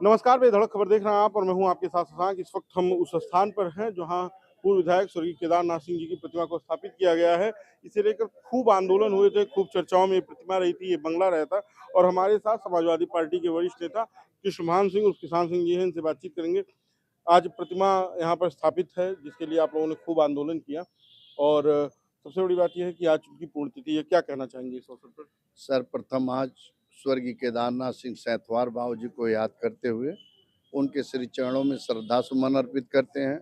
नमस्कार, बेधड़क खबर देख रहे हैं आप और मैं हूं आपके साथ शशांक। इस वक्त हम उस स्थान पर हैं जहां पूर्व विधायक स्वर्गीय केदारनाथ सिंह जी की प्रतिमा को स्थापित किया गया है। इसे लेकर खूब आंदोलन हुए थे, खूब चर्चाओं में ये प्रतिमा रही थी, ये बंगला रहता। और हमारे साथ समाजवादी पार्टी के वरिष्ठ नेता कृष्णभान सिंह उर्फ किसान सिंह जी हैं, इनसे बातचीत करेंगे। आज प्रतिमा यहाँ पर स्थापित है, जिसके लिए आप लोगों ने खूब आंदोलन किया और सबसे बड़ी बात यह है कि आज उनकी पुण्यतिथि है। क्या कहना चाहेंगे इस अवसर पर? सर्वप्रथम आज स्वर्गीय केदारनाथ सिंह सैंथवार बाबू जी को याद करते हुए उनके श्री चरणों में श्रद्धा सुमन अर्पित करते हैं।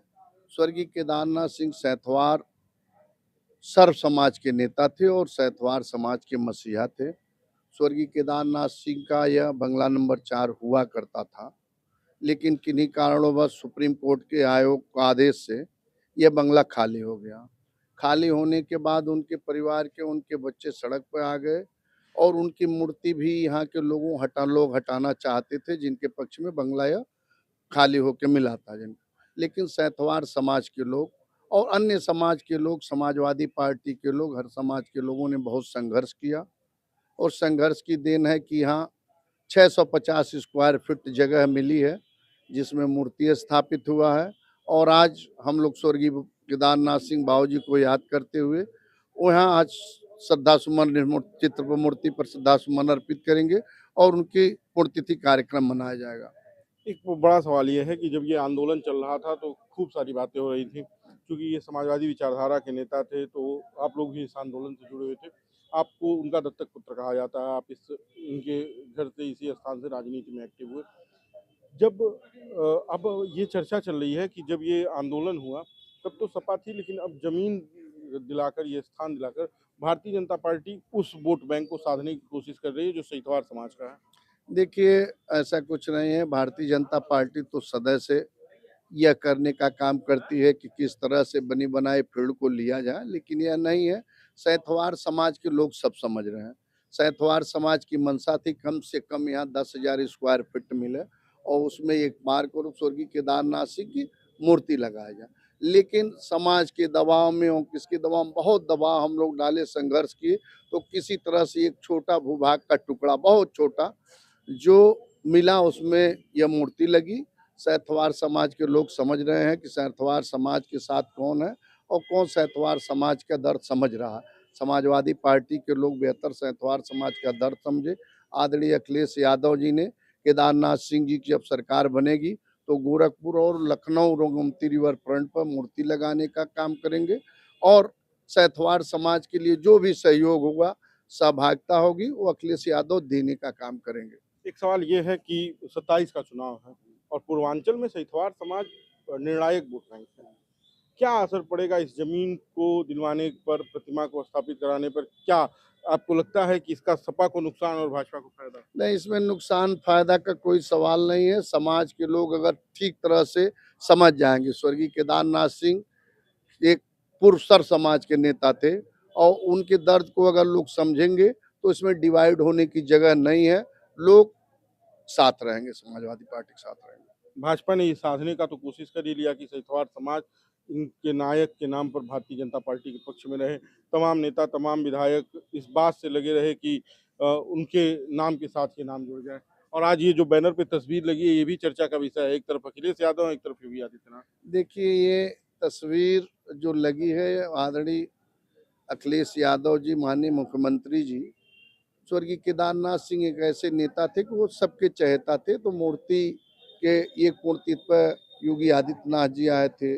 स्वर्गीय केदारनाथ सिंह सैंथवार सर्व समाज के नेता थे और सैंथवार समाज के मसीहा थे। स्वर्गीय केदारनाथ सिंह का यह बंगला नंबर 4 हुआ करता था, लेकिन किन्हीं कारणोंवश सुप्रीम कोर्ट के आयोग के आदेश से यह बंगला खाली हो गया। खाली होने के बाद उनके परिवार के उनके बच्चे सड़क पर आ गए और उनकी मूर्ति भी यहाँ के लोग हटाना चाहते थे, जिनके पक्ष में बंगला यह खाली होके मिला था लेकिन सैंथवार समाज के लोग और अन्य समाज के लोग, समाजवादी पार्टी के लोग, हर समाज के लोगों ने बहुत संघर्ष किया और संघर्ष की देन है कि यहाँ 650 स्क्वायर फीट जगह मिली है, जिसमें मूर्ति स्थापित हुआ है। और आज हम लोग स्वर्गीय केदारनाथ सिंह बाबू जी को याद करते हुए वहाँ आज श्रद्धा सुमन चित्र पर मूर्ति पर श्रद्धा सुमन अर्पित करेंगे और उनकी पुण्यतिथि कार्यक्रम मनाया जाएगा। एक बड़ा सवाल ये है कि जब ये आंदोलन चल रहा था तो खूब सारी बातें हो रही थी, क्योंकि ये समाजवादी विचारधारा के नेता थे, तो आप लोग भी इस आंदोलन से जुड़े हुए थे। आपको उनका दत्तक पुत्र कहा जाता है, आप इस इनके घर से, इसी स्थान से राजनीति में एक्टिव हुए। जब अब ये चर्चा चल रही है कि जब ये आंदोलन हुआ तब तो सपा थी, लेकिन अब जमीन दिलाकर, ये स्थान दिलाकर भारतीय जनता पार्टी उस वोट बैंक को साधने की कोशिश कर रही है जो सहितवार समाज का है। देखिए, ऐसा कुछ नहीं है। भारतीय जनता पार्टी तो सदैव से यह करने का काम करती है कि किस तरह से बनी बनाई फील्ड को लिया जाए, लेकिन यह नहीं है। सैंथवार समाज के लोग सब समझ रहे हैं। सैंथवार समाज की मंशा थी कम से कम यहाँ 10,000 स्क्वायर फीट मिले और उसमें एक मार्ग और स्वर्गीय केदारनाथ सिंह की मूर्ति लगाया जाए। लेकिन समाज के दबाव में और किसके दबाव में, बहुत दबाव हम लोग डाले, संघर्ष किए, तो किसी तरह से एक छोटा भूभाग का टुकड़ा, बहुत छोटा, जो मिला उसमें यह मूर्ति लगी। सैंथवार समाज के लोग समझ रहे हैं कि सैंथवार समाज के साथ कौन है और कौन सैंथवार समाज का दर्द समझ रहा है। समाजवादी पार्टी के लोग बेहतर सैंथवार समाज का दर्द समझे। आदरणीय अखिलेश यादव जी ने केदारनाथ सिंह जी की जब सरकार बनेगी तो गोरखपुर और लखनऊ गोमती रिवर फ्रंट पर मूर्ति लगाने का काम करेंगे और सैंथवार समाज के लिए जो भी सहयोग होगा, सहभागिता होगी, वो अखिलेश यादव देने का काम करेंगे। एक सवाल ये है कि 27 का चुनाव है और पूर्वांचल में सहितवार समाज निर्णायक वोट बैंक है। क्या असर पड़ेगा इस जमीन को दिलवाने पर, प्रतिमा को स्थापित कराने पर? क्या आपको लगता है कि इसका सपा को नुकसान और भाजपा को फायदा? नहीं, इसमें नुकसान फायदा का कोई सवाल नहीं है। समाज के लोग अगर ठीक तरह से समझ जाएंगे, स्वर्गीय केदारनाथ सिंह एक पूर्व सर समाज के नेता थे और उनके दर्द को अगर लोग समझेंगे तो इसमें डिवाइड होने की जगह नहीं है। लोग साथ रहेंगे, समाजवादी पार्टी के साथ रहेंगे। भाजपा ने ये साधने का तो कोशिश कर ही लिया कि सहितवार समाज इनके नायक के नाम पर भारतीय जनता पार्टी के पक्ष में रहे। तमाम नेता, तमाम विधायक इस बात से लगे रहे कि उनके नाम के साथ ये नाम जुड़ जाए। और आज ये जो बैनर पे तस्वीर लगी है, ये भी चर्चा का विषय है। एक तरफ अखिलेश यादव, एक तरफ योगी आदित्यनाथ। देखिए, ये तस्वीर जो लगी है, आदरणीय अखिलेश यादव जी, माननीय मुख्यमंत्री जी, स्वर्गीय केदारनाथ सिंह एक ऐसे नेता थे कि वो सबके चहेता थे। तो मूर्ति के एक मूर्ति पर योगी आदित्यनाथ जी आए थे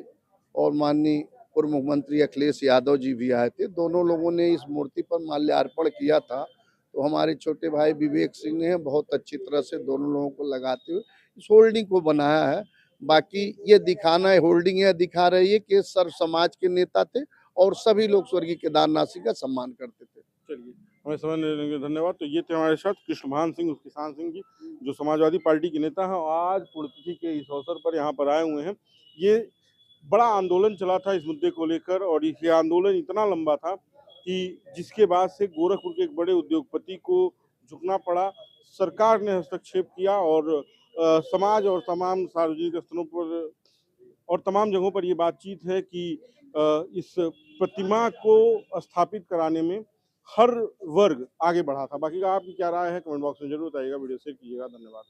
और माननीय पूर्व मुख्यमंत्री अखिलेश यादव जी भी आए थे। दोनों लोगों ने इस मूर्ति पर माल्यार्पण किया था। तो हमारे छोटे भाई विवेक सिंह ने बहुत अच्छी तरह से दोनों लोगों को लगाते हुए इस होल्डिंग को बनाया है। बाकी ये दिखाना है, होल्डिंग यह दिखा रही है कि सर्व समाज के नेता थे और सभी लोग स्वर्गीय केदारनाथ सिंह का सम्मान करते थे। चलिए, हमें समय देने के लिए धन्यवाद। तो ये थे हमारे साथ कृष्णभान सिंह उर्फ किसान सिंह जी, जो समाजवादी पार्टी के नेता हैं और आज पुण्यतिथि के इस अवसर पर यहाँ पर आए हुए हैं। ये बड़ा आंदोलन चला था इस मुद्दे को लेकर और ये आंदोलन इतना लंबा था कि जिसके बाद से गोरखपुर के एक बड़े उद्योगपति को झुकना पड़ा। सरकार ने हस्तक्षेप किया और समाज और तमाम सार्वजनिक स्थलों पर और तमाम जगहों पर ये बातचीत है कि इस प्रतिमा को स्थापित कराने में हर वर्ग आगे बढ़ा था। बाकी का आपकी क्या राय है, कमेंट बॉक्स में जरूर बताइएगा। वीडियो शेयर कीजिएगा। धन्यवाद।